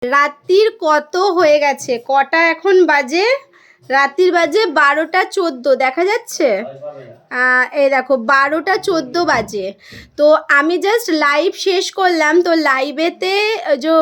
রাত্রির কত হয়ে গেছে, কটা এখন বাজে? রাত্রির বাজে 12টা 14, দেখা যাচ্ছে? এই দেখো 12টা 14 বাজে। তো আমি জাস্ট লাইভ শেষ করলাম, তো লাইভেতে যে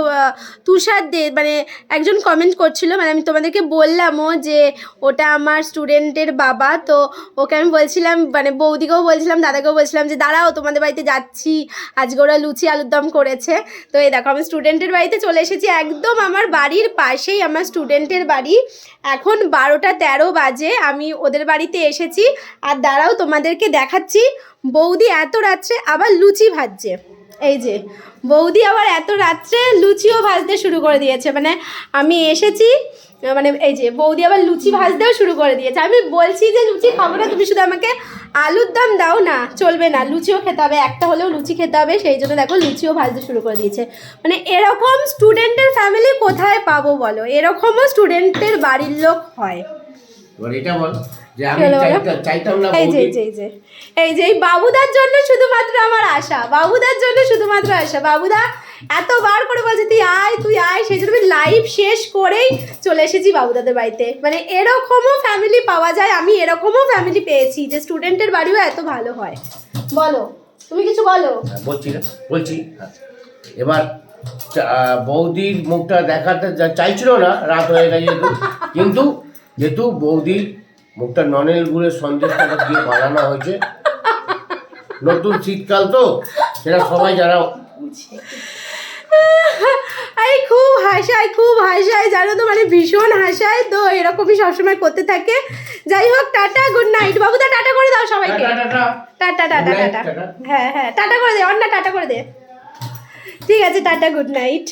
তুষার দে মানে একজন কমেন্ট করছিল, মানে আমি তোমাদেরকে বললামও যে ওটা আমার স্টুডেন্টের বাবা। তো ওকে আমি বলছিলাম, মানে বৌদিকেও বলছিলাম, দাদাকেও বলছিলাম যে দাঁড়াও তোমাদের বাড়িতে যাচ্ছি, আজকে ওরা লুচি আলুর দম করেছে। তো এই দেখো আমি স্টুডেন্টের বাড়িতে চলে এসেছি, একদম আমার বাড়ির পাশেই আমার স্টুডেন্টের বাড়ি। এখন 12টা 13 বাজে, আমি ওদের বাড়িতে এসেছি। আর দাঁড়াও তোমাদেরকে দেখাচ্ছি, বৌদি এত রাত্রে আবার লুচি ভাজছে। এই যে বৌদি আবার এত রাত্রে লুচিও ভাজতে শুরু করে দিয়েছে। মানে আমি এসেছি, মানে এই যে বৌদি আবার লুচি ভাজতেও শুরু করে দিয়েছে। আমি বলছি যে লুচি খাবো না, তুমি শুধু আমাকে আলুর দম দাও না, চলবে না, লুচিও খেতে হবে, একটা হলেও লুচি খেতে হবে। সেই জন্য দেখো লুচিও ভাজতে শুরু করে দিয়েছে। মানে এরকম স্টুডেন্টের ফ্যামিলি কোথায় পাবো বলো? এরকমও স্টুডেন্টের বাড়ির লোক হয়। এটা বল যে আমি চাইতাম না। এই যে বাবুদার জন্য শুধুমাত্র আমার আশা, বাবুদার জন্য শুধুমাত্র আশা। বাবুদা এতবার করে বলছে তুই আয় তুই আয়, সেই জন্য আমি লাইভ শেষ করেই চলে এসেছি বাবুদাদের বাড়িতে। মানে এরকমও ফ্যামিলি পাওয়া যায়, আমি এরকমও ফ্যামিলি পেয়েছি যে স্টুডেন্টের বাড়িও এত ভালো হয়। বলো, তুমি কিছু বলো। বলছি এবার বৌদির মুখটা দেখাতে চাইছিল না, রাত হয়ে গেছে কিন্তু যেহেতু বৌদির মুখটা ননেল গুড়ের সন্দেশটা দিয়ে বানানো হয়েছে, নতুন শীতকাল তো সেটা সবাই যারা আরে খুব হাসায় জানো তো, মানে ভীষণ হাসায়। তো এরকমই সবসময় করতে থাকে। যাই হোক, টাটা, গুড নাইট। বাবুদা টাটা করে দাও সবাইকে। Tata tata tata. হ্যাঁ টাটা করে দে, অন্না টাটা করে দে। ঠিক আছে, টাটা, গুড নাইট।